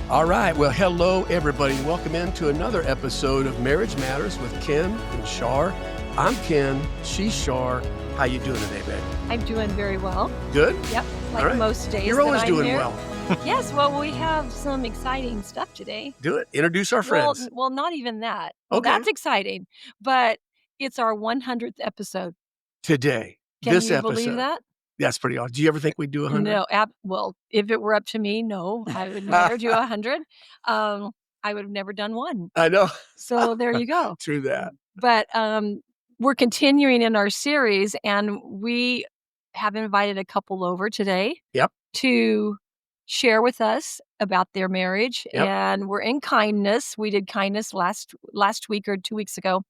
All right. Well, hello, everybody. Welcome into another episode of Marriage Matters with Ken and Shar. I'm Ken. She's Shar. How you doing today, babe? I'm doing very well. Good? Yep. Like All right. most days. You're always that I'm doing here. well. Yes. Well, we have some exciting stuff today. Do it. Introduce our friends. Well, not even that. Well, Okay. that's exciting, but it's our 100th episode. Today. Can this you episode. believe that? That's pretty awesome. Do you ever think we'd do 100? No. Well, if it were up to me, no, I would never do 100. I would have never done one. I know. So there you go. True that. But we're continuing in our series, and we have invited a couple over today. Yep. To share with us about their marriage. Yep. And we're in kindness. We did kindness last week or 2 weeks ago.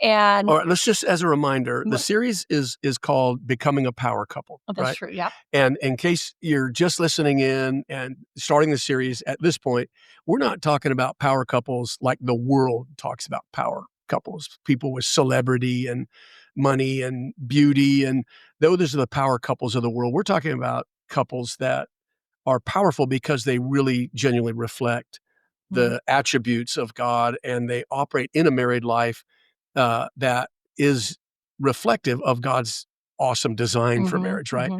And All right, let's just, as a reminder, the series is called Becoming a Power Couple. oh, that's right? true. Yeah. And in case you're just listening in and starting the series at this point, we're not talking about power couples like the world talks about power couples, people with celebrity and money and beauty. And those are the power couples of the world. We're talking about couples that are powerful because they really genuinely reflect the attributes of God, and they operate in a married life that is reflective of God's awesome design for marriage, right?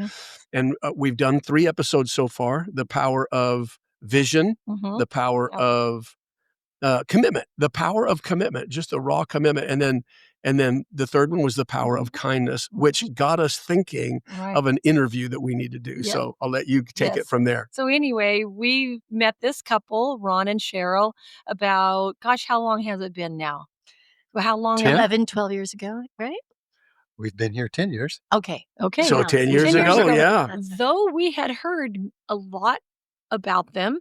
And we've done 3 episodes so far: the power of vision, the power of commitment, just a raw commitment, and then the third one was the power of kindness, which got us thinking of an interview that we need to do. Yep. So I'll let you take it from there. So anyway, we met this couple, Ron and Sheryl, about, gosh, how long has it been now? Well, how long? 11, 12 years ago, right? We've been here 10 years. Okay. So yeah. 10 years ago, yeah. Though we had heard a lot about them,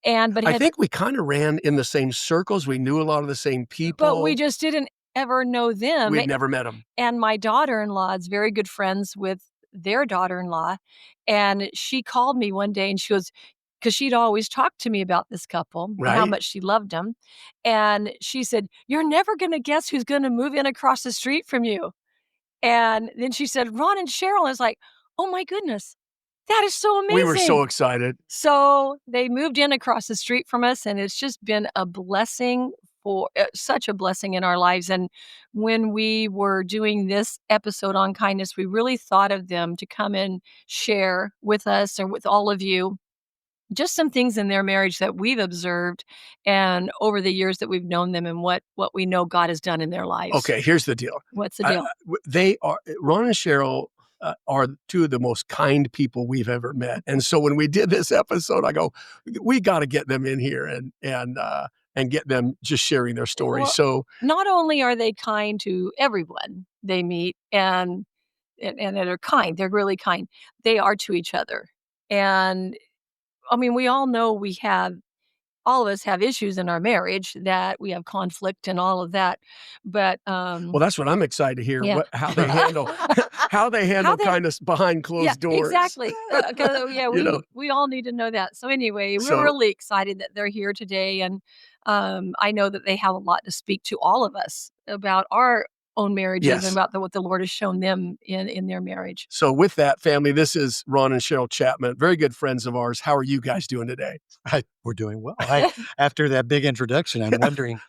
but I think we kind of ran in the same circles. We knew a lot of the same people. But we just didn't ever know them. We'd never met them. And my daughter-in-law is very good friends with their daughter-in-law. And she called me one day and she goes, because she'd always talked to me about this couple, and how much she loved them. And she said, "You're never going to guess who's going to move in across the street from you." And then she said, "Ron and Sheryl." I was like, "Oh my goodness, that is so amazing." We were so excited. So they moved in across the street from us, and it's just been a blessing, such a blessing in our lives. And when we were doing this episode on kindness, we really thought of them to come and share with us or with all of you just some things in their marriage that we've observed and over the years that we've known them, and what we know God has done in their lives. Okay, here's the deal. What's the deal? Ron and Sheryl are 2 of the most kind people we've ever met. And so when we did this episode, I go, we got to get them in here and get them just sharing their story. Well, so not only are they kind to everyone they meet, and they're kind, they're really kind, they are to each other. And I mean, we all know all of us have issues in our marriage, that we have conflict and all of that. But well, that's what I'm excited to hear. Yeah. How they handle kindness behind closed doors. Exactly. We all need to know that. So anyway, we're really excited that they're here today, and I know that they have a lot to speak to all of us about our own marriages and about what the Lord has shown them in their marriage. So with that, family, this is Ron and Sheryl Chapman, very good friends of ours. How are you guys doing today? We're doing well. After that big introduction, I'm wondering,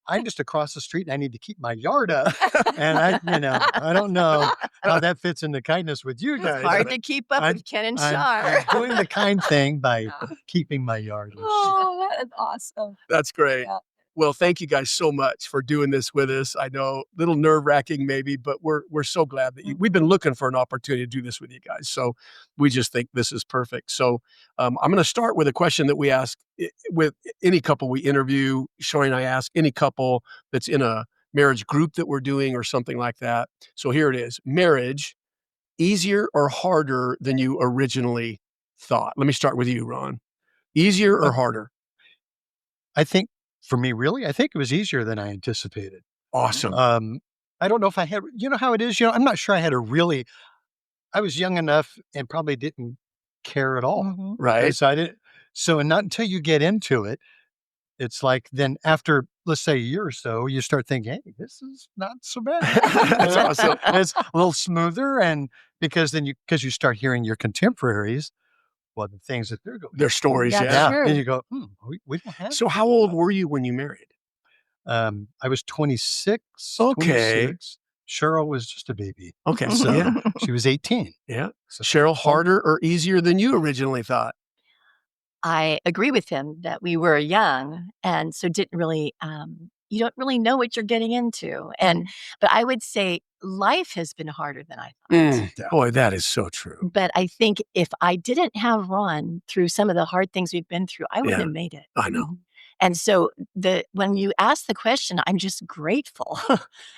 I'm just across the street and I need to keep my yard up. And I don't know how that fits into kindness with you guys. It's hard to keep up with Ken and Shar. I'm doing the kind thing by keeping my yard. Oh, that's awesome. That's great. Yeah. Well, thank you guys so much for doing this with us. I know, a little nerve-wracking maybe, but we're so glad that we've been looking for an opportunity to do this with you guys. So we just think this is perfect. So I'm going to start with a question that we ask with any couple we interview. Shari and I ask any couple that's in a marriage group that we're doing or something like that. So here it is. Marriage, easier or harder than you originally thought? Let me start with you, Ron. Easier or harder? I think, for me, really, I think it was easier than I anticipated. Awesome. I don't know if I had, how it is, I'm not sure I had I was young enough and probably didn't care at all. Right. So not until you get into it, it's like, then after, let's say, a year or so, you start thinking, hey, this is not so bad. That's awesome. It's a little smoother. And because you start hearing your contemporaries, well, the things that they're going Their through. stories, That's yeah. true. And you go, we don't have. So how old were you when you married? I was 26, Okay. 26. Cheryl was just a baby. Okay, So yeah, she was 18. yeah. So Cheryl, harder or easier than you originally thought? I agree with him that we were young and so didn't really, you don't really know what you're getting into. But I would say life has been harder than I thought. Yeah. Boy, that is so true. But I think if I didn't have Ron through some of the hard things we've been through, I wouldn't Yeah. have made it. I know. And so when you ask the question, I'm just grateful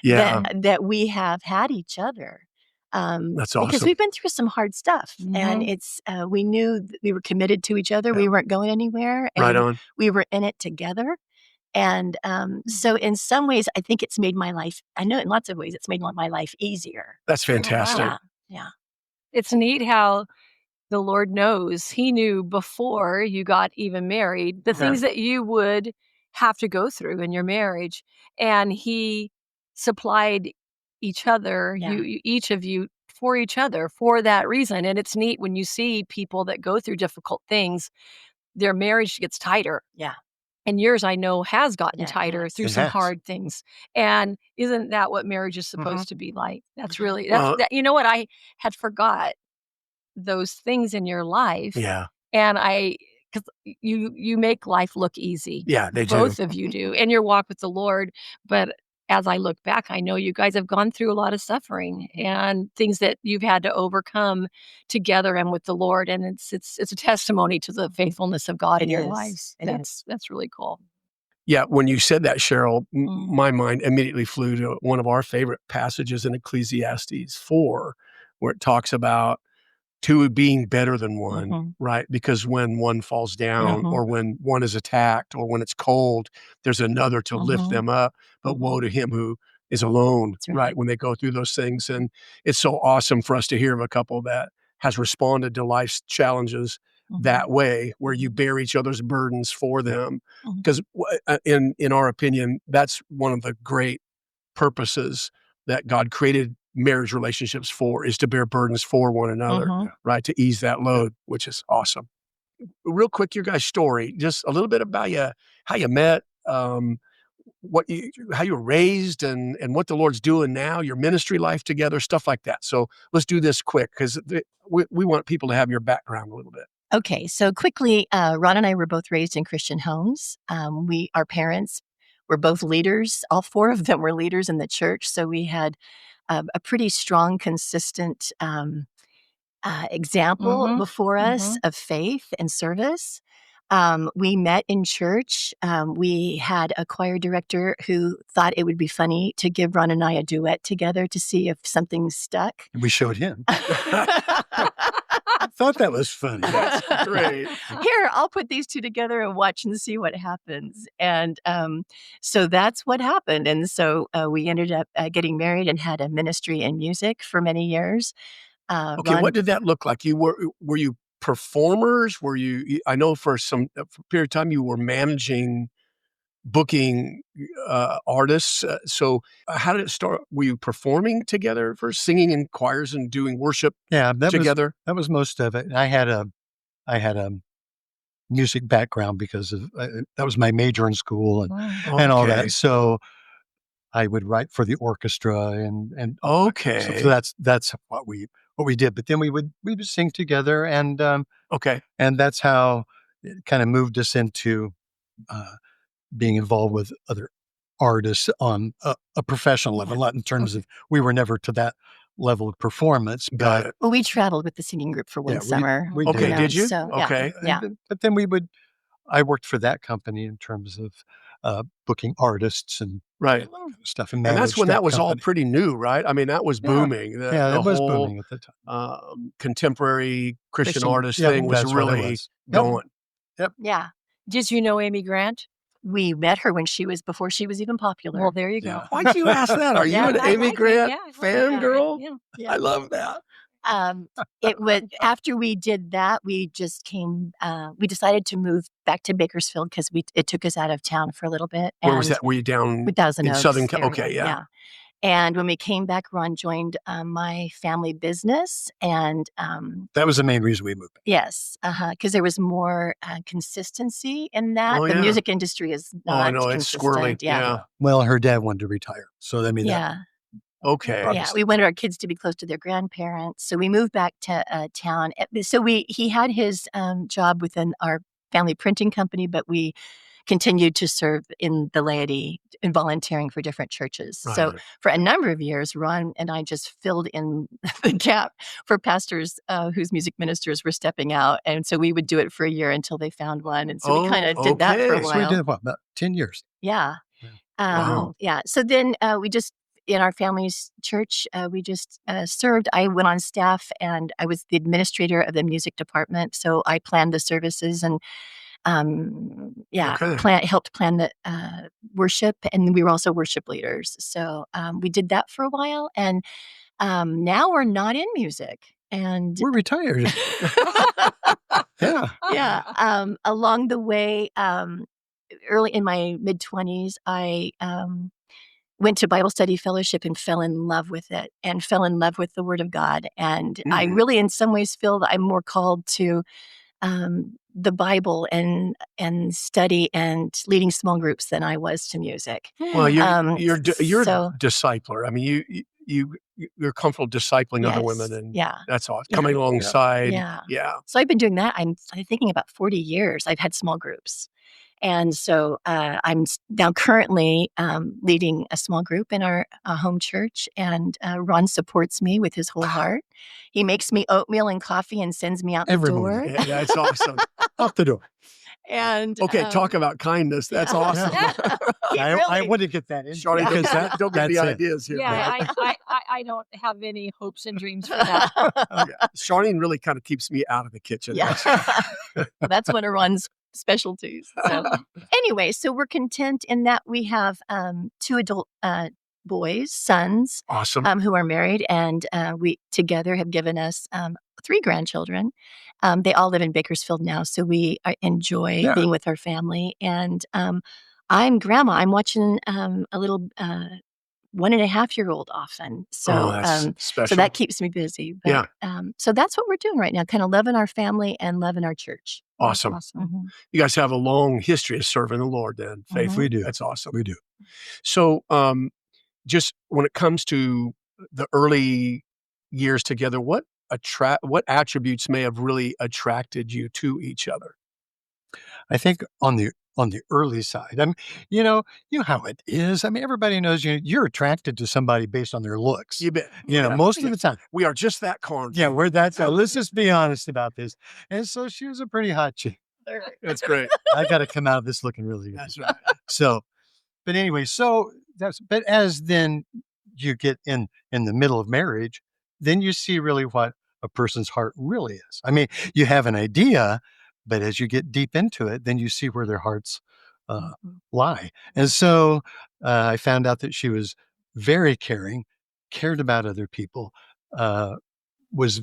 Yeah, that we have had each other. that's Because awesome. we've been through some hard stuff, and Mhm. it's we knew that we were committed to each other. Yeah. We weren't going anywhere, Right and on. we were in it together. And so, in some ways, I think it's made my life. I know in lots of ways, it's made my life easier. That's fantastic. Yeah, yeah, It's neat how the Lord knows. He knew before you got even married the Yeah. things that you would have to go through in your marriage, and He supplied each other, Yeah. each of you, for each other for that reason. And it's neat when you see people that go through difficult things, their marriage gets tighter. yeah. And yours, I know, has gotten Yeah, it tighter has. through It some has. hard things. And isn't that what marriage is Mm-hmm. supposed to be like? That's Mhm. really Well, you know what, I had forgot those things in your life. yeah, And because you make life look easy. yeah, they do. Both of you do, and your walk with the Lord. But as I look back, I know you guys have gone through a lot of suffering and things that you've had to overcome together and with the Lord. And it's a testimony to the faithfulness of God It in your is. lives. It That's really cool. Yeah, when you said that, Cheryl, Mm. my mind immediately flew to one of our favorite passages in Ecclesiastes 4, where it talks about two being better than one, Mhm. right? Because when one falls down Mhm. or when one is attacked or when it's cold, there's another to lift Mhm. them up. But Mhm. woe to him who is alone, That's right? right. When they go through those things. And it's so awesome for us to hear of a couple that has responded to life's challenges that Mhm. way, where you bear each other's burdens for them. Mhm. Because in our opinion, that's one of the great purposes that God created marriage relationships for, is to bear burdens for one another, Mhm. right? To ease that load, which is awesome. Real quick, your guys' story, just a little bit about you, how you met, how you were raised, and what the Lord's doing now, your ministry life together, stuff like that. So let's do this quick because we want people to have your background a little bit. Okay, so quickly, Ron and I were both raised in Christian homes. Our parents were both leaders. All four of them were leaders in the church, so we had a pretty strong, consistent example Mhm. before us Mhm. of faith and service. We met in church. We had a choir director who thought it would be funny to give Ron and I a duet together to see if something stuck. And we showed him. I thought that was funny. That's great. Here, I'll put these two together and watch and see what happens. And so that's what happened. And so we ended up getting married and had a ministry in music for many years. Okay, Ron, what did that look like? Were you performers? I know for for a period of time you were managing booking artists. So how did it start? Were you performing together first, singing in choirs and doing worship Yeah, together? that was most of it. And I had a music background because of that was my major in school and all Okay. that. So I would write for the orchestra and all that kind of stuff. So Okay. that's what we did. But then we would sing together Okay. and that's how it kind of moved us into uh, being involved with other artists on a professional level, not in terms of we were never to that level of performance, Got but it. well, we traveled with the singing group for one yeah, summer. we Okay. did. Did you? So yeah, Okay. yeah. But then I worked for that company in terms of booking artists and Right. stuff and And that's managed when that that was all company. pretty new, right? I mean, that was Yeah, booming. The yeah, the it was whole booming at the time. contemporary Christian Christian. artist Yep, thing was that's what it really was. Yep, going. yep. Yeah. Did you know Amy Grant? We met her before she was even popular. Well, there you go. Yeah. Why'd you ask that? Are you Yeah, an I Amy like it. Grant Yeah, I like that. fangirl? Yeah. Yeah. I love that. It was after we did that, we just came. We decided to move back to Bakersfield because it took us out of town for a little bit. Where was And that? Were you down with Thousand in Oaks Southern area, Okay, yeah. yeah. And when we came back, Ron joined my family business. And That was the main reason we moved. yes, because there was more consistency in that. Oh, The yeah. music industry is Oh, I not know, it's consistent. squirrely. Yeah. Well, her dad wanted to retire. So, I mean, Yeah. Okay. Yeah, we wanted our kids to be close to their grandparents, so we moved back to town. So he had his job within our family printing company, but we continued to serve in the laity and volunteering for different churches. So Right. for a number of years, Ron and I just filled in the gap for pastors whose music ministers were stepping out, and so we would do it for a year until they found one, and so we kind of did that for a okay. while. so we did what, about 10 years? Yeah. Wow. Yeah. So then we just, in our family's church, we just served. I went on staff and I was the administrator of the music department. So I planned the services and, Okay. helped plan the worship. And we were also worship leaders. So we did that for a while. And now we're not in music. And We're retired. Yeah. yeah, along the way, early in my mid-20s, I went to Bible study fellowship and fell in love with it and fell in love with the Word of God. And I Mhm. really, in some ways, feel that I'm more called to the Bible and study and leading small groups than I was to music. Well, you're So discipler. I mean, you're comfortable discipling other women, yes, and yeah, that's all. yeah, Coming alongside. yeah. Yeah. So I've been doing that. I'm thinking about 40 years. I've had small groups. And so I'm now currently leading a small group in our home church, and Ron supports me with his whole heart. He makes me oatmeal and coffee and sends me out Every the morning. door. Yeah, that's awesome. Out the door. And Okay, talk about kindness. That's awesome. He I really- want to get that in. Shawty, because don't get the that's it. ideas here. Yeah, man. I don't have any hopes and dreams for that. Okay. Charlene really kind of keeps me out of the kitchen. Yeah. That's one of Ron's specialties. So anyway, so we're content in that we have 2 adult boys, sons, Awesome. who are married, and we together have given us 3 grandchildren. They all live in Bakersfield now, so we enjoy Yeah. being with our family. And I'm grandma. I'm watching a little 1.5-year-old often. So that's special. so that keeps me busy. But, Yeah. so that's what we're doing right now, kind of loving our family and loving our church. Awesome. Mhm. You guys have a long history of serving the Lord then, faithfully. Mhm. We do. That's awesome. We do. So, just when it comes to the early years together, what attributes may have really attracted you to each other? I think on the early side, you know how it is. I mean, everybody knows you're attracted to somebody based on their looks. You bet. Most of the time. We are just that carnal. Yeah, we're that. So let's just be honest about this. And so she was a pretty hot chick. That's great. I got to come out of this looking really good. That's right. So, but anyway, but as then you get in the middle of marriage, then you see really what a person's heart really is. I mean, you have an idea, but as you get deep into it, then you see where their hearts lie. And so I found out that she was very caring, cared about other people, was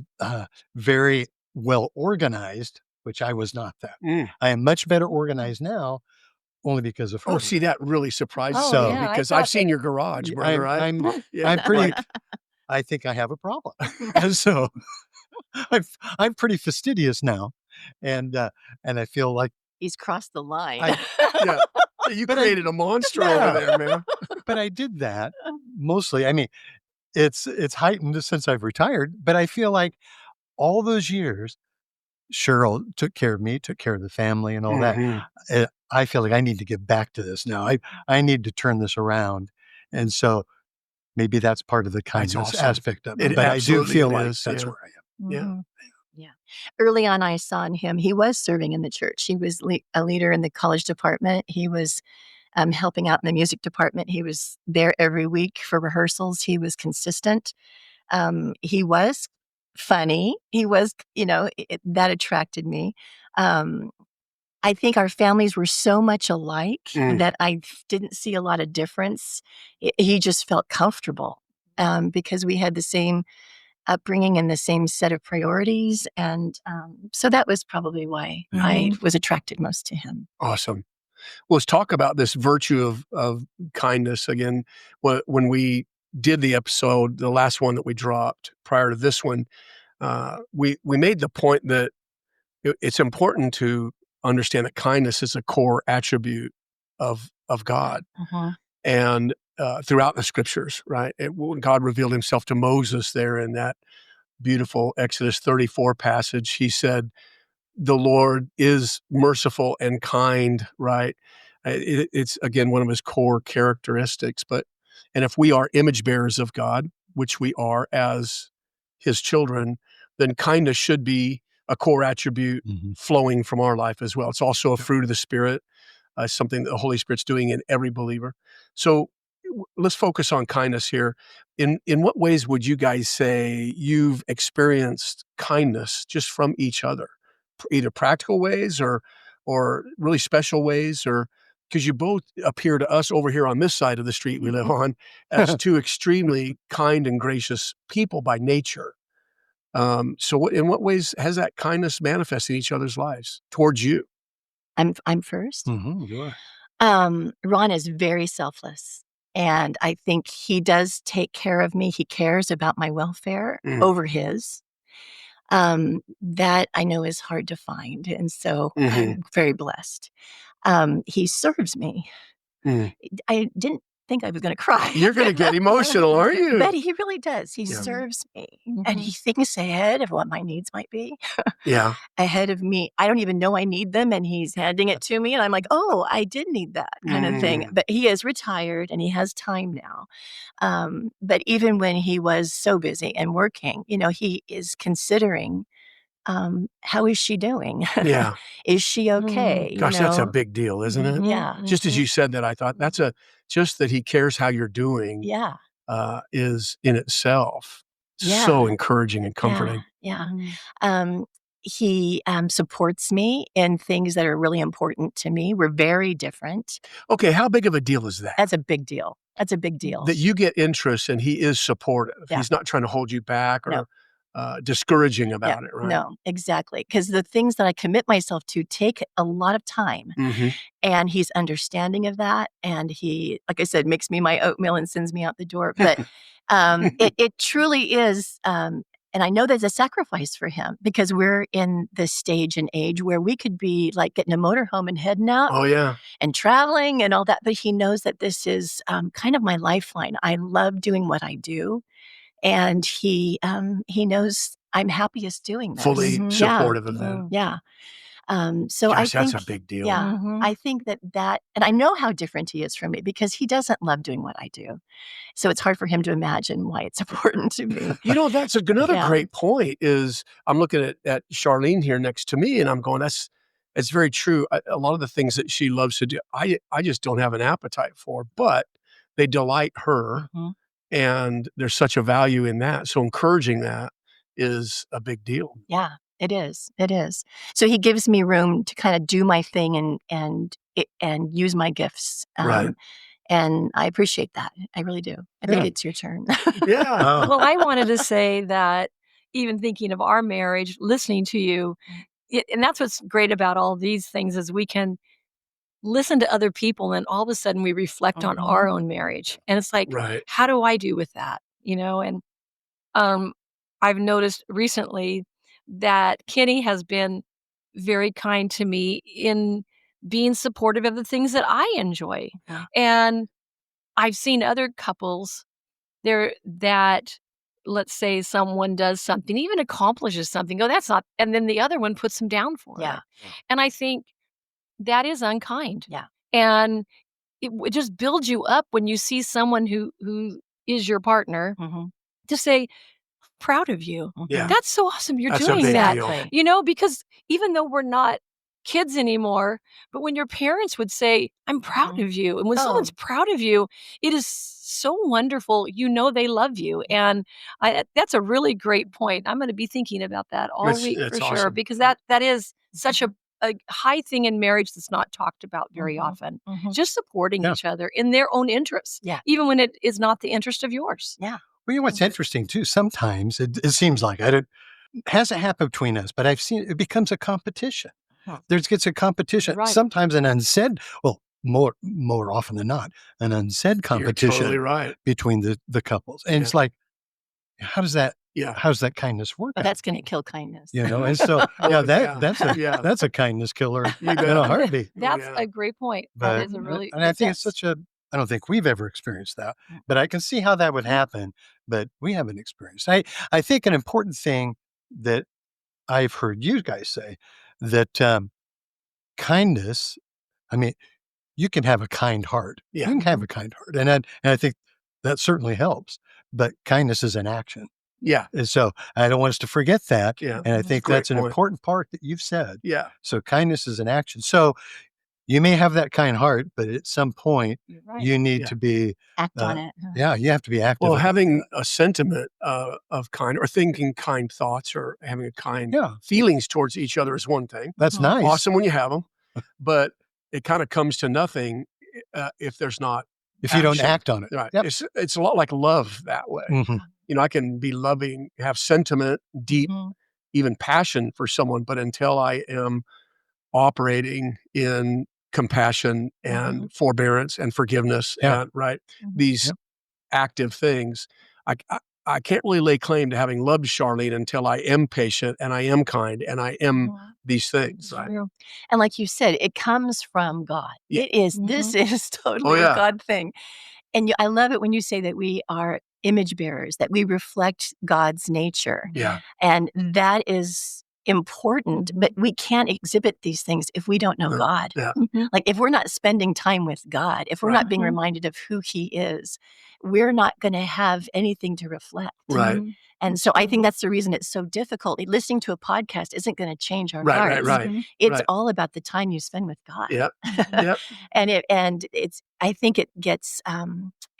very well organized, which I was not that. Mm. I am much better organized now, only because of her. Oh, see, that really surprises Oh, me yeah, I because thought I've seen your garage, brother. I'm Yeah, I'm pretty. like- I think I have a problem, and so I'm pretty fastidious now, and I feel like He's crossed the line. yeah. You But created a monster Yeah. over there, man. but I did that mostly. I mean, it's heightened since I've retired, but I feel like all those years, Sheryl took care of me, took care of the family, and all Mhm. that. I feel like I need to get back to this now. I need to turn this around, and so maybe that's part of the kindness awesome. aspect of it. It But I do absolutely feel like is, that's yeah. where I am. Yeah. Mhm. Yeah. Early on, I saw in him, he was serving in the church. He was a leader in the college department. He was helping out in the music department. He was there every week for rehearsals. He was consistent. He was funny. He was, that attracted me. I think our families were so much alike Mm. that I didn't see a lot of difference. He just felt comfortable because we had the same upbringing and the same set of priorities. And so that was probably why I was attracted most to him. Awesome. Well, let's talk about this virtue of kindness again. When we did the episode, the last one that we dropped prior to this one, we made the point that it's important to understand that kindness is a core attribute of God. And throughout the scriptures, right? When God revealed himself to Moses there in that beautiful Exodus 34 passage, he said, the Lord is merciful and kind, right? It's, again, one of his core characteristics. And if we are image bearers of God, which we are as his children, then kindness should be a core attribute flowing from our life as well. It's also a fruit of the Spirit, something that the Holy Spirit's doing in every believer. So let's focus on kindness here. In what ways would you guys say you've experienced kindness just from each other? Either practical ways or really special ways, or because you both appear to us over here on this side of the street we live on as two extremely kind and gracious people by nature. So in what ways has that kindness manifested in each other's lives towards you? I'm first. Sure. Ron is very selfless, and I think he does take care of me. He cares about my welfare over his. That I know is hard to find, and so I'm very blessed. He serves me. I didn't think I was gonna cry. You're gonna get emotional, aren't you? But he really does. He serves me, and he thinks ahead of what my needs might be. Yeah. Ahead of me. I don't even know I need them, and he's handing it to me, and I'm like, "Oh, I did need that," kind of thing. But he is retired, and he has time now. But even when he was so busy and working, he is considering, how is she doing? Yeah. Is she okay? Gosh, that's a big deal, isn't it? Yeah. Just as you said that, I thought just that he cares how you're doing Yeah. is in itself Yeah. so encouraging and comforting. Yeah. He supports me in things that are really important to me. We're very different. Okay, how big of a deal is that? That's a big deal. That's a big deal. That you get interest and he is supportive. Yeah. He's not trying to hold you back or No. Discouraging about it, right? No, exactly. Because the things that I commit myself to take a lot of time. And he's understanding of that. And he, like I said, makes me my oatmeal and sends me out the door. But it truly is. And I know there's a sacrifice for him because we're in this stage and age where we could be like getting a motorhome and heading out. Oh, yeah. And traveling and all that. But he knows that this is kind of my lifeline. I love doing what I do. And he knows I'm happiest doing this. Fully supportive of that. Yeah. So Gosh, I think that's a big deal. Yeah. I think that, and I know how different he is from me because he doesn't love doing what I do. So it's hard for him to imagine why it's important to me. That's another great point is I'm looking at Charlene here next to me and I'm going, it's very true. A lot of the things that she loves to do, I just don't have an appetite for, but they delight her. And there's such a value in that. So encouraging that is a big deal. Yeah, it is. It is. So he gives me room to kind of do my thing and use my gifts. Right. And I appreciate that. I really do. I think it's your turn. Yeah. Well, I wanted to say that even thinking of our marriage, listening to you, and that's what's great about all these things is we can listen to other people and all of a sudden we reflect on our own marriage. And it's like, how do I do with that? And I've noticed recently that Kenny has been very kind to me in being supportive of the things that I enjoy. Yeah. And I've seen other couples there that, let's say someone does something, even accomplishes something, that's not, and then the other one puts them down for it. And I think that is unkind. Yeah. And it just builds you up when you see someone who is your partner to say, proud of you. Yeah. That's so awesome. You're That's doing a big that. deal. Because even though we're not kids anymore, but when your parents would say, I'm proud of you. And when someone's proud of you, it is so wonderful. They love you. And that's a really great point. I'm going to be thinking about that all week for sure, because that is such a high thing in marriage that's not talked about very often. Just supporting each other in their own interests, even when it is not the interest of yours. Yeah. Well, what's interesting too, sometimes it seems like it hasn't happened between us, but I've seen it becomes a competition. There gets a competition, sometimes an unsaid, well, more often than not, an unsaid You're competition totally right. between the couples. And it's like, how does that Yeah. kindness work But out? that's going to kill kindness. And so Oh, yeah. that's a kindness killer You in bet. a heartbeat. That's yeah. a great point. That But is a really and I think it's that's I don't think we've ever experienced that, but I can see how that would happen, but we haven't experienced. I think an important thing that I've heard you guys say that kindness, I mean, you can have a kind heart. Yeah. You can have a kind heart. And I think that certainly helps. But kindness is an action. Yeah. And so I don't want us to forget that. Yeah. And I That's a think great that's an point. important part that you've said. Yeah. So kindness is an action. So you may have that kind heart, but at some point You're right. you need Yeah. to be Act on it. yeah, you have to be active. Well, about having that. a sentiment of kind, or thinking kind thoughts, or having a kind Yeah. feelings towards each other is one thing. That's nice. Awesome when you have them, but it kind of comes to nothing if there's not If you don't action. act on it. Right. Yep. It's a lot like love that way. Mhm. I can be loving, have sentiment, deep, even passion for someone, but until I am operating in compassion and forbearance and forgiveness Yeah. and these active things, I can't really lay claim to having loved Charlene until I am patient and I am kind and I am these things. Right. True. And like you said, it comes from God. Yeah. This is totally yeah. a God thing. And I love it when you say that we are image bearers, that we reflect God's nature. Yeah. And that is important, but we can't exhibit these things if we don't know God. Yeah. Like if we're not spending time with God, if we're not being reminded of who He is, we're not going to have anything to reflect. Right. And so I think that's the reason it's so difficult. Listening to a podcast isn't going to change our hearts. Right. It's all about the time you spend with God. Yep. Yep. and it's I think it gets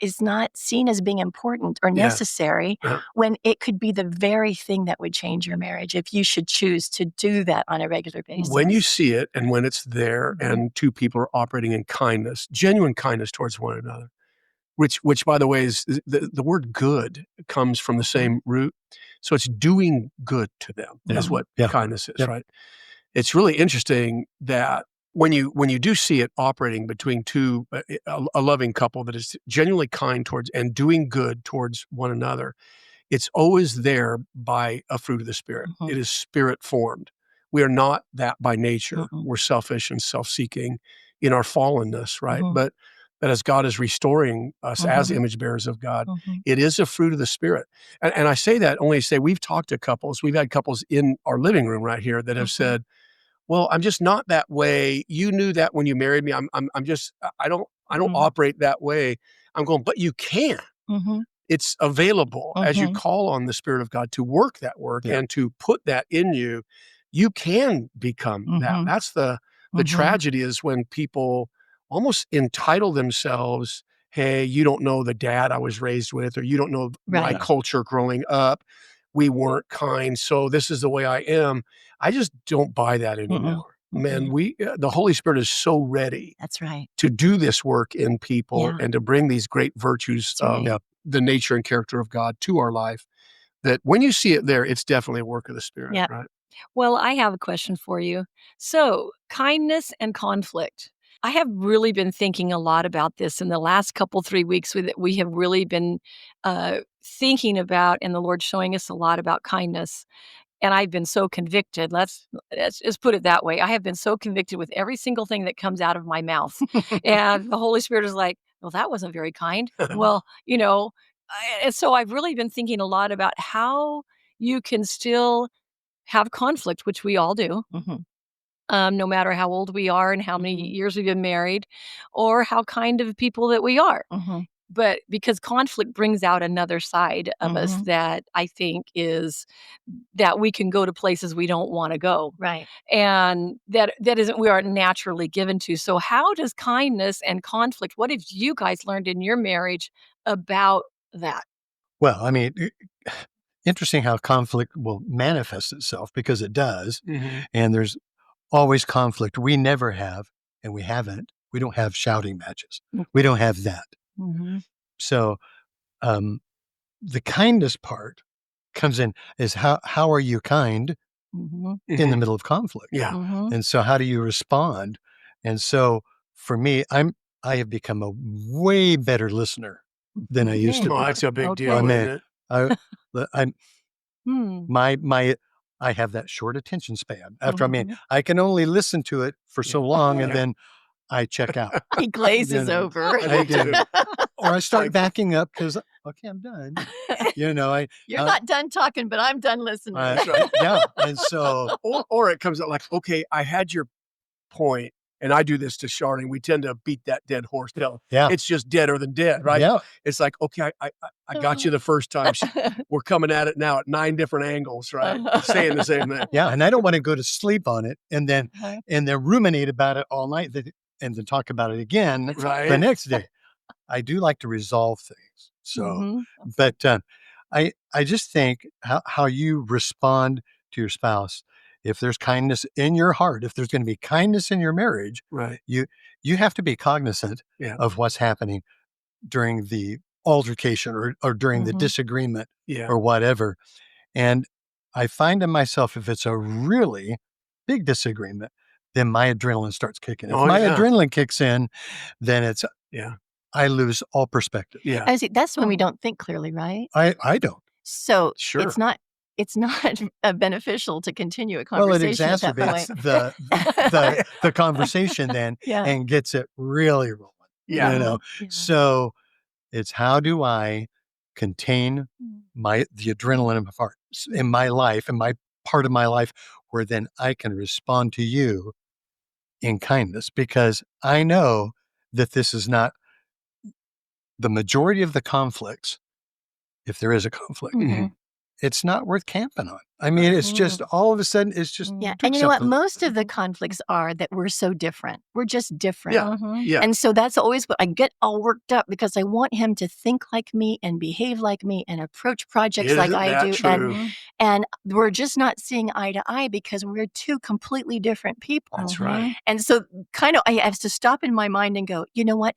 is not seen as being important or necessary when it could be the very thing that would change your marriage if you should choose to do that on a regular basis. When you see it and when it's there and two people are operating in kindness, genuine kindness towards one another, which by the way is the word good comes from the same root. So it's doing good to them is what kindness is, right? It's really interesting that when you do see it operating between two, a loving couple that is genuinely kind towards and doing good towards one another, it's always there by a fruit of the Spirit. It is Spirit formed. We are not that by nature. We're selfish and self-seeking in our fallenness, right? But as God is restoring us as image bearers of God, it is a fruit of the Spirit. And I say that only to say we've talked to couples. We've had couples in our living room right here that have said, well, I'm just not that way. You knew that when you married me. I'm just, I don't operate that way. I'm going, but you can. It's available as you call on the Spirit of God to work that work and to put that in you. You can become that. That's the tragedy is when people almost entitle themselves, hey, you don't know the dad I was raised with, or you don't know my culture growing up. We weren't kind, so this is the way I am. I just don't buy that anymore. Man, the Holy Spirit is so ready. That's right. To do this work in people and to bring these great virtues of the nature and character of God to our life, that when you see it there, it's definitely a work of the Spirit, right? Well, I have a question for you. So, kindness and conflict. I have really been thinking a lot about this in the last 3 weeks. We have really been thinking about, and the Lord showing us a lot about kindness. And I've been so convicted. Let's just put it that way. I have been so convicted with every single thing that comes out of my mouth. And the Holy Spirit is like, well, that wasn't very kind. Well, and so I've really been thinking a lot about how you can still have conflict, which we all do. No matter how old we are and how many years we've been married, or how kind of people that we are. But because conflict brings out another side of us that I think is that we can go to places we don't want to go. Right. And that isn't, we aren't naturally given to. So how does kindness and conflict, what have you guys learned in your marriage about that? Well, I mean, interesting how conflict will manifest itself, because it does. And there's always conflict. We never have, and we haven't. We don't have shouting matches. We don't have that. So the kindness part comes in is how are you kind in the middle of conflict? Yeah. And so how do you respond? And so for me, I have become a way better listener than I used to Oh, be. that's a big deal, I isn't mean, it? I, I'm Hmm. I have that short attention span. After Mhm. I can only listen to it for so long, and Yeah. then I check out. He glazes know, over. I do too. Or I start Like- backing up because okay, I'm done. You're not done talking, but I'm done listening. Yeah, and so Or it comes out like, okay, I had your point, and I do this to Sharding. We tend to beat that dead horse till yeah, it's just deader than dead, right? yeah, It's like, okay, I got you the first time. We're coming at it now at 9 different angles, right? Saying the same thing. yeah, and I don't want to go to sleep on it and then ruminate about it all night and then talk about it again the Right. next day. I do like to resolve things. So, Mhm. but I just think how you respond to your spouse. If there's kindness in your heart, if there's going to be kindness in your marriage, Right. you have to be cognizant Yeah. of what's happening during the altercation or during the Mhm. disagreement Yeah. or whatever. And I find in myself, if it's a really big disagreement, then my adrenaline starts kicking. If Oh, my yeah. adrenaline kicks in, then Yeah. I lose all perspective. Yeah. I see, that's when we don't think clearly, right? I don't. So Sure. it's not beneficial to continue a Well, it conversation at that exacerbates point. the conversation then Yeah. and gets it really rolling. Yeah. Yeah. So it's how do I contain the adrenaline in my life, in my part of my life, where then I can respond to you in kindness, because I know that this is not the majority of the conflicts. If there is a conflict, Mhm. it's not worth camping on. I mean, it's just all of a sudden, it's just Yeah. too And you know what? acceptable. Most of the conflicts are that we're so different. We're just different. Yeah. Yeah. And so that's always what I get all worked up because I want him to think like me and behave like me and approach projects like Isn't I that do. true? And we're just not seeing eye to eye because we're two completely different people. That's right. And so kind of I have to stop in my mind and go, you know what?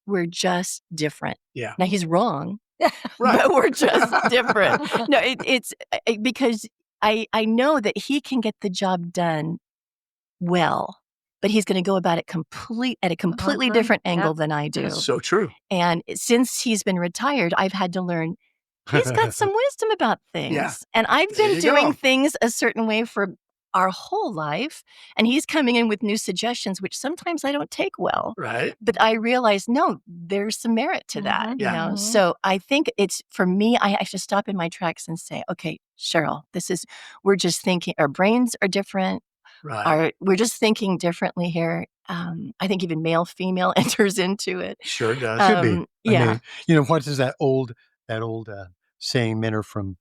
We're just different. Yeah. Now he's wrong, Right. but we're just different. No, it's because I know that he can get the job done well, but he's going to go about it at a completely different angle than I do. That's so true. And since he's been retired, I've had to learn he's got some wisdom about things. Yeah. And I've There been you doing go. things a certain way for our whole life. And he's coming in with new suggestions, which sometimes I don't take well. Right. But I realize, no, there's some merit to that, you Yeah. know? So I think it's, for me, I have to stop in my tracks and say, okay, Sheryl, we're just thinking, our brains are different. Right. We're just thinking differently here. I think even male, female enters into it. Sure does. Could be. Yeah. I mean, what is that old saying? Men are from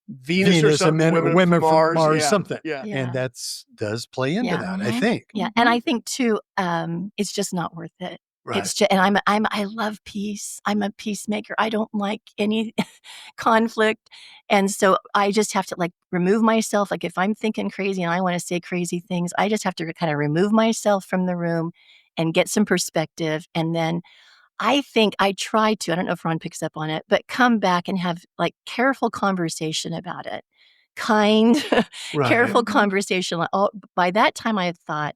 Venus or Venus and something. women from Mars, Yeah. something. Yeah. Yeah. And does play into Yeah. that, I think. Yeah. And I think too, it's just not worth it. Right. It's just, and I love peace. I'm a peacemaker. I don't like any conflict. And so I just have to like remove myself. Like if I'm thinking crazy and I want to say crazy things, I just have to kind of remove myself from the room and get some perspective. And then I think I try to, I don't know if Ron picks up on it, but come back and have like careful conversation about it. Kind, Right. careful conversation. By that time I had thought,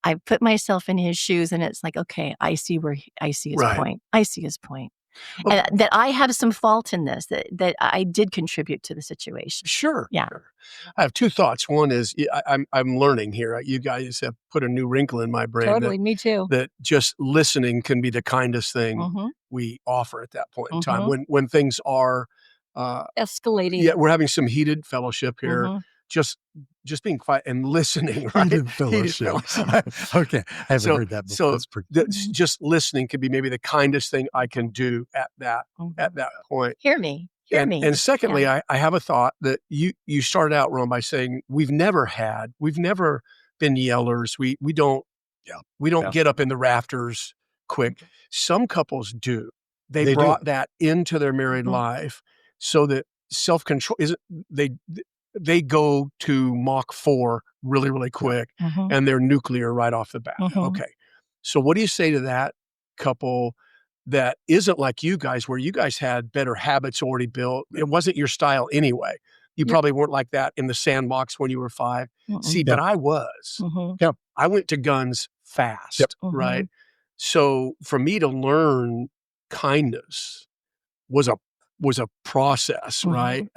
I put myself in his shoes and it's like, okay, I see his Right. point. I see his point. Okay. And that I have some fault in this, that I did contribute to the situation. Sure. Yeah. Sure. I have 2 thoughts. One is I'm learning here. You guys have put a new wrinkle in my brain. Totally, me too. That just listening can be the kindest thing Mhm. we offer at that point in time. Mhm. When things are, Escalating. yeah, we're having some heated fellowship here. Mhm. Just being quiet and listening, right? Heated fellowship. Okay. I haven't heard that before. That's pretty Just listening can be maybe the kindest thing I can do at that point. Hear me. And secondly, I have a thought that you started out, Ron, by saying we've never been yellers. We don't get up in the rafters quick. Some couples do. They brought that into their married life so that self-control isn't they go to Mach 4 really, really quick and they're nuclear right off the bat. Okay. So what do you say to that couple that isn't like you guys, where you guys had better habits already built? It wasn't your style anyway. You probably weren't like that in the sandbox when you were 5. See, but I was. Mhm. Yep. I went to guns fast, right? So for me to learn kindness was a process, right?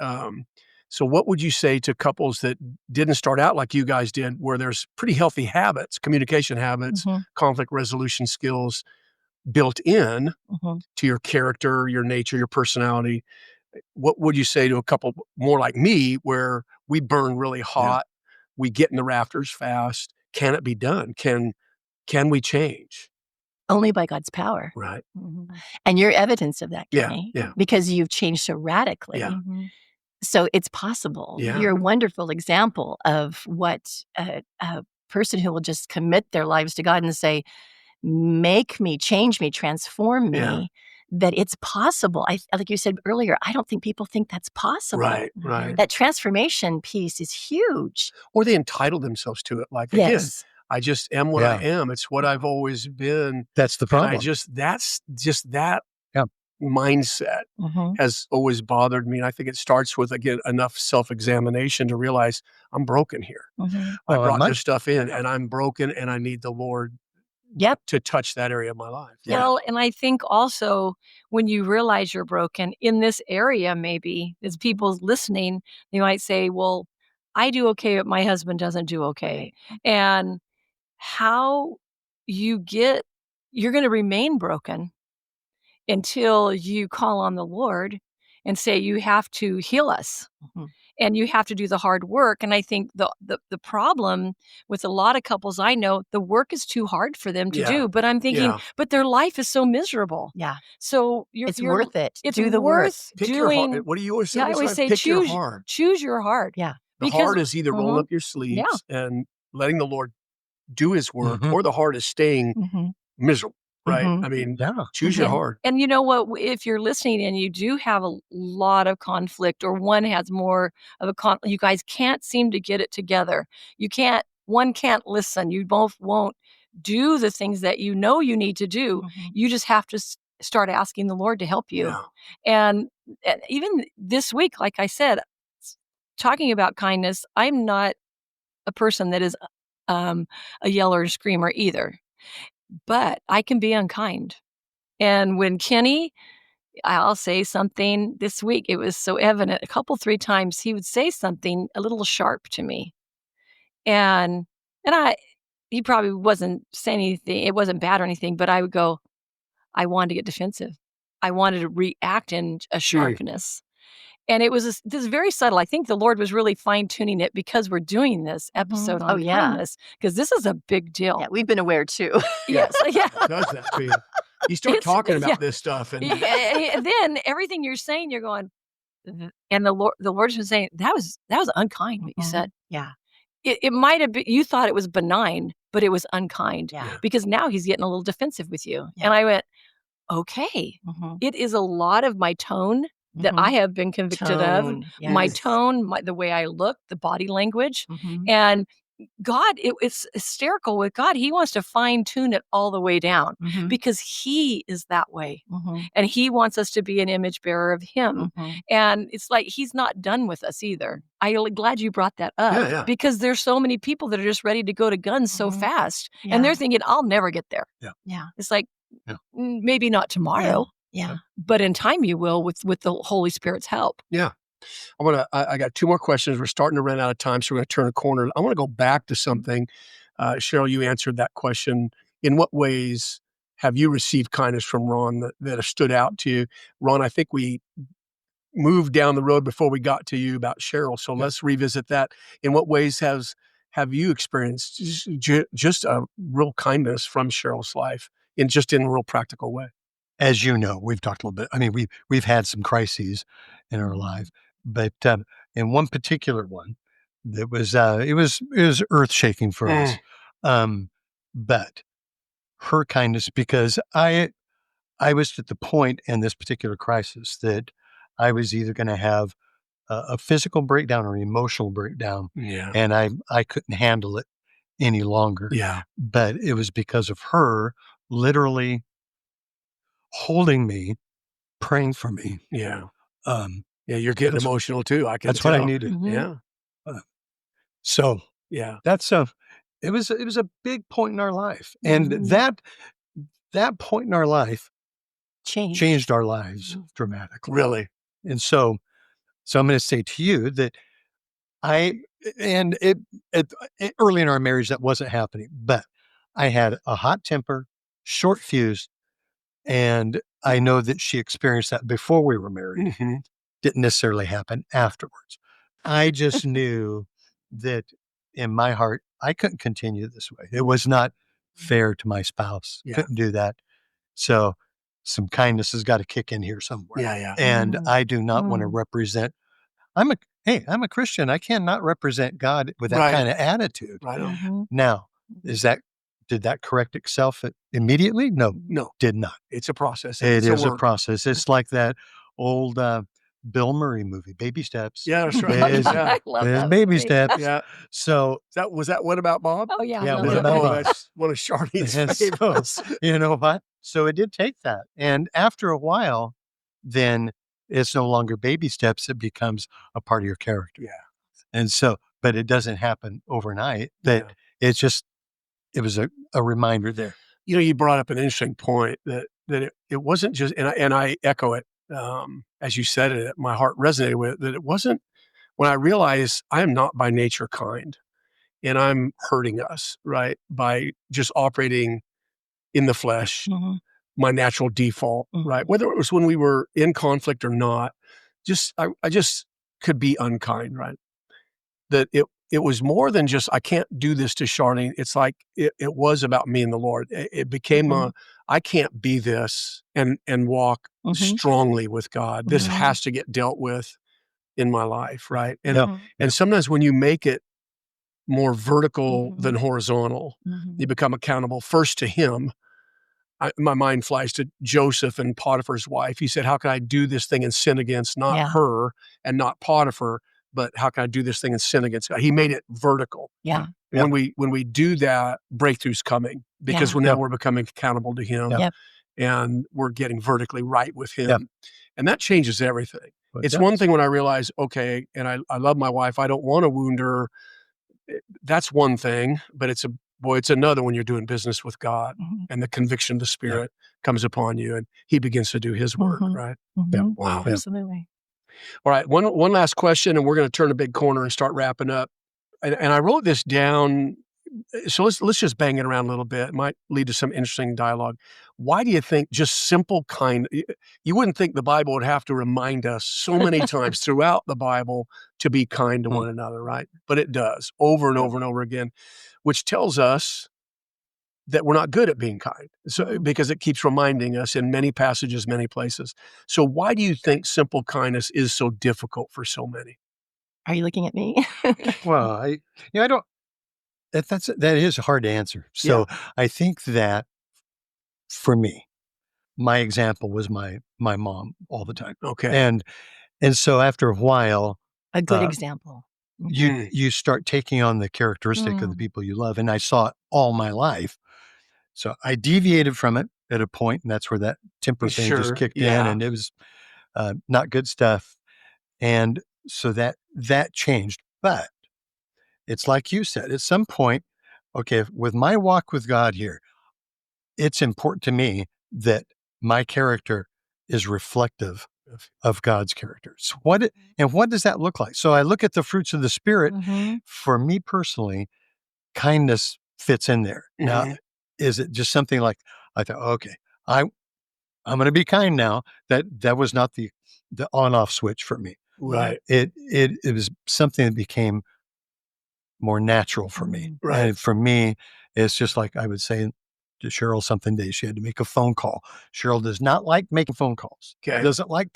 So what would you say to couples that didn't start out like you guys did, where there's pretty healthy habits, communication habits, conflict resolution skills built in to your character, your nature, your personality? What would you say to a couple more like me, where we burn really hot, we get in the rafters fast? Can it be done? Can we change? Only by God's power. Right. And you're evidence of that, Yeah, Kenny, yeah. because you've changed so radically. Yeah. So it's possible. Yeah. You're a wonderful example of what a person who will just commit their lives to God and say, make me, change me, transform me, that it's possible. Like you said earlier, I don't think people think that's possible. Right, right. That transformation piece is huge. Or they entitle themselves to it. Like, again, Yes. I just am what I am. It's what I've always been. That's the And problem. that's just that Yeah. mindset has always bothered me. And I think it starts with, again, enough self-examination to realize I'm broken here. I brought this stuff in and I'm broken and I need the Lord to touch that area of my life. Well, and I think also when you realize you're broken in this area, maybe as people's listening, they might say, well, I do okay, but my husband doesn't do okay. And how you're going to remain broken until you call on the Lord and say, you have to heal us. And you have to do the hard work. And I think the problem with a lot of couples I know, the work is too hard for them to do. But I'm thinking, but their life is so miserable. Yeah. So it's worth it. It's do the work. worth Pick your doing. heart. What do you always say? Yeah, I always say Pick your choose heart. choose your heart. Yeah. The heart is either rolling up your sleeves and letting the Lord do his work, or the heart is staying miserable. Right. I mean, choose your heart. And you know what? If you're listening and you do have a lot of conflict, or one has more of a conflict, you guys can't seem to get it together. One can't listen. You both won't do the things that you know you need to do. You just have to start asking the Lord to help you. And even this week, like I said, talking about kindness, I'm not a person that is a yeller or screamer either. But I can be unkind. And when Kenny, I'll say something this week, it was so evident, 3 times he would say something a little sharp to me. And he probably wasn't saying anything, it wasn't bad or anything, but I would go, I wanted to get defensive. I wanted to react in a sharpness. And it was this very subtle. I think the Lord was really fine-tuning it because we're doing this episode on kindness, because this is a big deal. Yeah, we've been aware too. Yes. Yeah. It does that to you. You start talking about this stuff. And then everything you're saying, you're going, and the Lord's been saying, that was unkind what you said. Yeah. It might have been, you thought it was benign, but it was unkind. Yeah. Because now he's getting a little defensive with you. Yeah. And I went, okay, it is a lot of my tone that I have been convicted of. Yes. My tone, the way I look, the body language. And God, it's hysterical with God. He wants to fine tune it all the way down because he is that way. And he wants us to be an image bearer of him. And it's like, he's not done with us either. I'm glad you brought that up because there's so many people that are just ready to go to guns so fast. And they're thinking, I'll never get there. Yeah. It's like, maybe not tomorrow. Yeah. But in time you will with the Holy Spirit's help. Yeah. I got 2 more questions. We're starting to run out of time, so we're going to turn a corner. I want to go back to something. Sheryl, you answered that question. In what ways have you received kindness from Ron that have stood out to you? Ron, I think we moved down the road before we got to you about Sheryl, so let's revisit that. In what ways have you experienced just a real kindness from Sheryl's life in a real practical way? As you know, we've talked a little bit. I mean, we've had some crises in our life, but in one particular one, that was it was earth shaking for us. But her kindness, because I was at the point in this particular crisis that I was either going to have a physical breakdown or an emotional breakdown, and I couldn't handle it any longer. Yeah, but it was because of her literally holding me, praying for me. Yeah. You're getting emotional too. I can That's tell. what I needed. Yeah. So yeah, that's it was a big point in our life. And that that point in our life changed our lives dramatically. Really? And so I'm going to say to you that early in our marriage, that wasn't happening, but I had a hot temper, short fuse, and I know that she experienced that before we were married. Mm-hmm. Didn't necessarily happen afterwards. I just knew that in my heart, I couldn't continue this way. It was not fair to my spouse. Yeah. Couldn't do that. So some kindness has got to kick in here somewhere. Yeah. And I do not want to represent. I'm a Christian. I cannot represent God with that Right. kind of attitude. Right. Now, did that correct itself immediately? No, did not. It's a process. It is a work. process. It's like that old Bill Murray movie, Baby Steps. Yeah, that's right. I love There's that baby movie. steps. Yeah. So Was that What About Bob? Oh, yeah. I Yeah, love What that About movie. Bob? That's one of Charlie's And so, favorites. you know what? So it did take that. And after a while, then it's no longer baby steps. It becomes a part of your character. Yeah. And so, but it doesn't happen overnight. That it's just, it was a reminder there. You know, you brought up an interesting point that it wasn't just, and I echo it, as you said it, my heart resonated with it, that it wasn't when I realized I am not by nature kind and I'm hurting us, right? By just operating in the flesh, my natural default, right? Whether it was when we were in conflict or not, I just could be unkind, right? That it was more than just, I can't do this to Charlene. It's like, it was about me and the Lord. It became I can't be this and walk strongly with God. This has to get dealt with in my life, right? And and sometimes when you make it more vertical than horizontal, you become accountable first to Him. My mind flies to Joseph and Potiphar's wife. He said, how can I do this thing and sin against not her and not Potiphar, but how can I do this thing and sin against God? He made it vertical. Yeah. When we do that, breakthrough's coming because now we're becoming accountable to Him and we're getting vertically right with Him. And that changes everything. It's one thing when I realize, okay, and I love my wife. I don't want to wound her. That's one thing, but it's another when you're doing business with God and the conviction of the Spirit comes upon you and He begins to do His work, right? Wow. Absolutely. All right. One last question, and we're going to turn a big corner and start wrapping up. And I wrote this down. So let's just bang it around a little bit. It might lead to some interesting dialogue. Why do you think just simple you wouldn't think the Bible would have to remind us so many times throughout the Bible to be kind to one another, right? But it does over and over and over again, which tells us that we're not good at being kind. So because it keeps reminding us in many passages, many places. So why do you think simple kindness is so difficult for so many? Are you looking at me? Well, I don't. That is hard to answer. So I think that for me, my example was my mom all the time. Okay. And so after a while, A good example. you start taking on the characteristic of the people you love. And I saw it all my life. So I deviated from it at a point, and that's where that temper thing just kicked in, and it was not good stuff. And so that changed. But it's like you said, at some point, okay, with my walk with God here, it's important to me that my character is reflective of God's character. So what does that look like? So I look at the fruits of the Spirit. For me personally, kindness fits in there. Now, is it just something like, I thought, okay, I'm going to be kind now? That was not the on-off switch for me. Right. It was something that became more natural for me. Right. And for me, it's just like I would say to Sheryl something day, she had to make a phone call. Sheryl does not like making phone calls. Okay. Doesn't like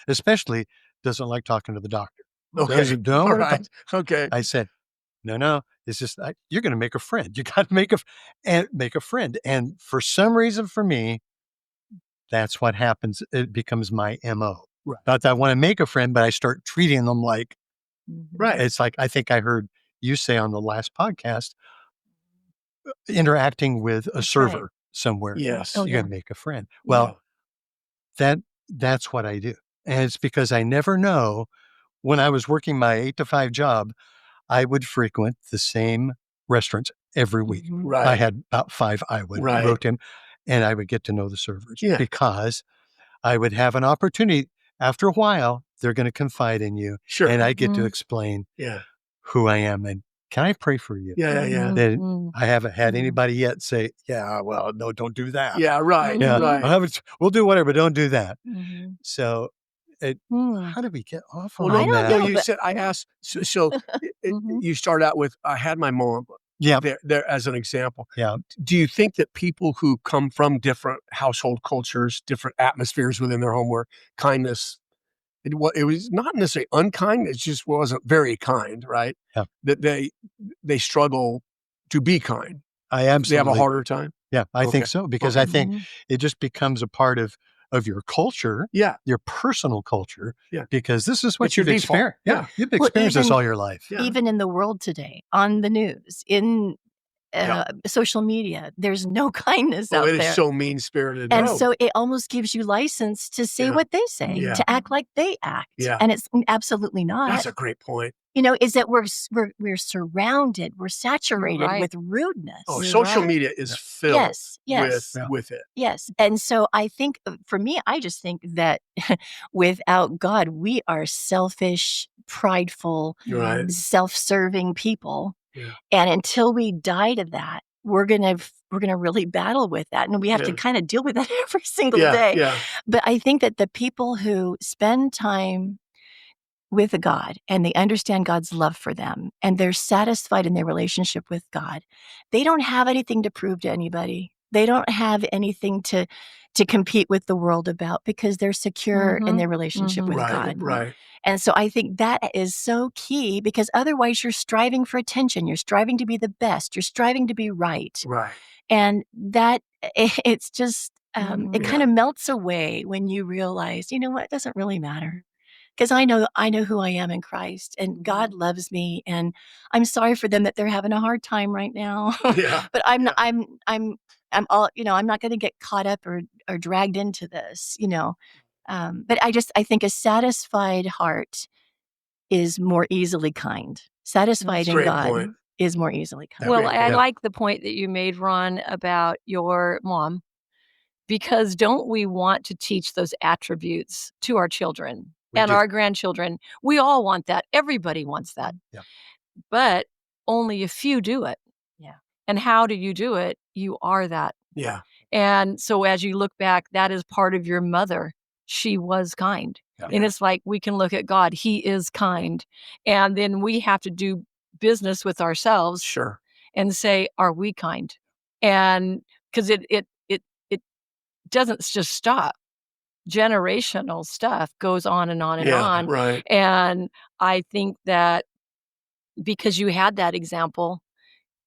especially doesn't like talking to the doctor. Okay. Don't. All right. Okay. I said, no, it's just, you're going to make a friend. You got to make a friend. And for some reason for me, that's what happens. It becomes my MO. Right. Not that I want to make a friend, but I start treating them like, right. It's like, I think I heard you say on the last podcast, interacting with a server somewhere. Yes. You got to make a friend. Well, that's what I do. And it's because I never know, when I was working my 8-to-5 job, I would frequent the same restaurants every week. Right. I had about 5 I would go to. and I would get to know the servers Yeah. because I would have an opportunity. After a while, they're going to confide in you, Sure. and I get to Mhm. explain Yeah. who I am and can I pray for you? Yeah. Yeah. Then Mhm. I haven't had Mhm. anybody yet say, "Yeah, well, no, don't do that." Yeah. Right. Yeah, Right. we'll do whatever, but don't do that. Mhm. So, Hmm. how do we get off Well, on no, I don't that? no. know, You but said I asked. So Mhm. you start out with I had my mom Yeah, there as an example. yeah. Do you think that people who come from different household cultures, different atmospheres within their home, where kindness it was not necessarily unkind, it just wasn't very kind, right? Yeah. That they struggle to be kind. I They have a absolutely harder time? Yeah, I Okay. think so because I Okay. think Mhm. it just becomes a part of your culture, Yeah. your personal culture, Yeah. because this is what It's your you've default. experienced. Yeah, you've Well, experienced this all your life. Yeah. even in the world today, on the news, in Yeah. social media, there's no kindness Oh, out it is there. so mean-spirited. And Oh, so it almost gives you license to say yeah. what they say, Yeah. to act like they act, Yeah. and it's absolutely not. That's a great point. Is that we're surrounded, we're saturated right. with rudeness. Oh, You're social right. media is Yeah. filled Yes, yes. Yeah. with it. Yes, and so I think, for me, I just think that without God, we are selfish, prideful, Right. self-serving people, Yeah. and until we die to that, we're gonna really battle with that, and we have to Yeah. kinda deal with that every single Yeah. day. Yeah. But I think that the people who spend time with God and they understand God's love for them and they're satisfied in their relationship with God, they don't have anything to prove to anybody. They don't have anything to compete with the world about because they're secure in Mhm. their relationship Mhm. with Right. That's a God. good point. Right. And so I think that is so key because otherwise you're striving for attention, you're striving to be the best, you're striving to be right. Right. And that it's just it Mhm. kind of melts away when you realize, you know what, it doesn't really matter. Because I know who I am in Christ, and God loves me, and I'm sorry for them that they're having a hard time right now. Yeah. But I'm not, Yeah. I'm all, I'm not going to get caught up or dragged into this. But I think a satisfied heart is more easily kind. Satisfied That's a in great God point. is more easily kind. Well, Great I point. like the point that you made, Ron, about your mom, because don't we want to teach those attributes to our children We and do. our grandchildren? We all want that. Everybody wants that. Yeah. But only a few do it. Yeah. And how do you do it? You are that. Yeah. And so as you look back, that is part of your mother. She was kind. Yeah. And it's like we can look at God. He is kind. And then we have to do business with ourselves Sure. and say, are we kind? And because it doesn't just stop. Generational stuff goes on and on and Yeah. on. Right. And I think that because you had that example,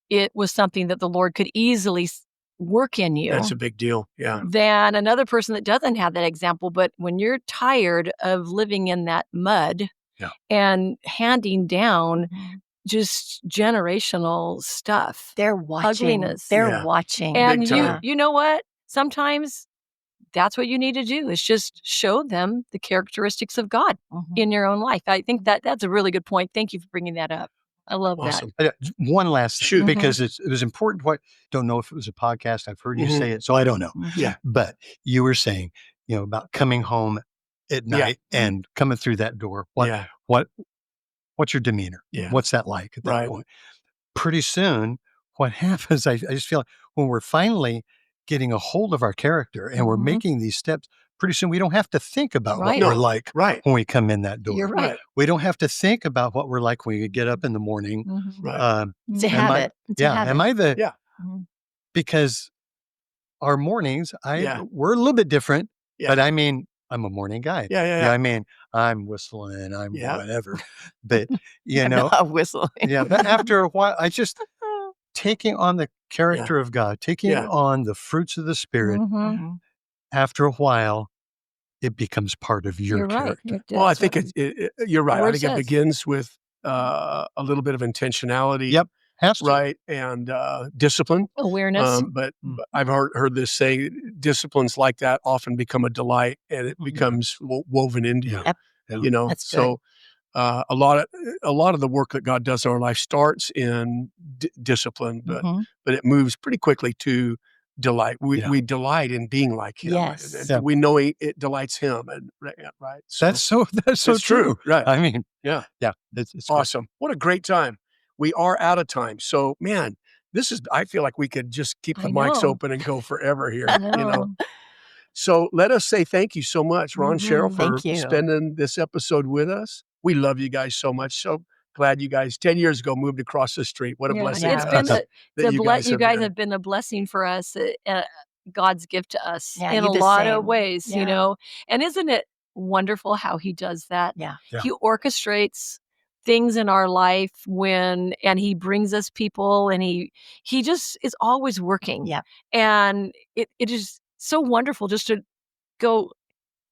it was something that the Lord could easily work in you That's a big deal. Yeah. than another person that doesn't have that example. But when you're tired of living in that mud Yeah. and handing down Mhm. just generational stuff, They're watching. ugliness, They're Yeah. watching. and Big you time. you know what? Sometimes that's what you need to do is just show them the characteristics of God Mhm. in your own life. I think that that's a really good point. Thank you for bringing that up. I love Awesome. One last thing, Shoot. because it was important. Don't know if it was a podcast. I've heard you Mhm. say it, so I don't know. Mhm. Yeah. But you were saying, about coming home at Yeah. night and coming through that door. Yeah. What's your demeanor? Yeah. What's that like at that Right. point? Pretty soon, what happens, I just feel like when we're finally getting a hold of our character and we're Mhm. making these steps, pretty soon we don't have to think about Right. what we're No. like Right. when we come in that door. You're right. Right. We don't have to think about what we're like when we get up in the morning. Mhm. Right. It's a Mhm. Am I- habit. It's a Yeah. habit. Am I the, Yeah. Mhm. because our mornings, Yeah. we're a little bit different, Yeah. but I mean, I'm a morning guy. Yeah. Yeah. Yeah, Yeah. I mean, I'm whistling, I'm Yeah. whatever. But, I'm not whistling. yeah, but after a while, I just taking on the character of God, taking Yeah. on the fruits of the Spirit, Mhm. Mhm. after a while, it becomes part of your You're right. character. Well, I That's think what you're right. the I word think it says. begins with a little bit of intentionality. Yep, has to. Right. And discipline. Awareness. But Mm. I've heard this saying, disciplines like that often become a delight and it Mhm. becomes woven into you. Yeah. Yeah. That's good. So a lot of the work that God does in our life starts in discipline, but Mhm. it moves pretty quickly to delight. We Yeah. we delight in being like him. Yes. And Yeah. we know it delights him, and right. So That's so it's true. Right. I mean, Yeah. yeah, it's great. Awesome. What a great time. We are out of time. So, man, I feel like we could just keep the I mics know. open and go forever here, I you know. know. So let us say thank you so much, Ron, Cheryl, Mhm. for Thank you. spending this episode with us. We love you guys so much. So glad you guys 10 years ago moved across the street. What a Yeah, blessing it's to been us that you guys you have guys been. have been a blessing for us, God's gift to us Yeah, in you a the lot of same. ways, Yeah. and isn't it wonderful how he does that? Yeah. Yeah. He orchestrates things in our life and he brings us people, and he just is always working. Yeah. And it is so wonderful just to go,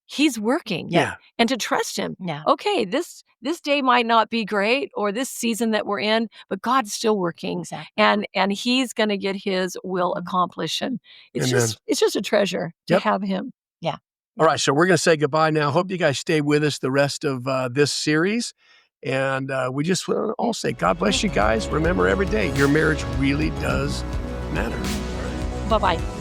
he's working. Yeah. Yeah. And to trust him. Yeah. Okay, this day might not be great, or this season that we're in, but God's still working, Exactly. and he's gonna get his will accomplished, and Amen. it's just a treasure to Yep. have him. Yeah. All right. So we're going to say goodbye now. Hope you guys stay with us the rest of this series. And we just want to all say, God bless you guys. Remember every day, your marriage really does matter. Bye-bye.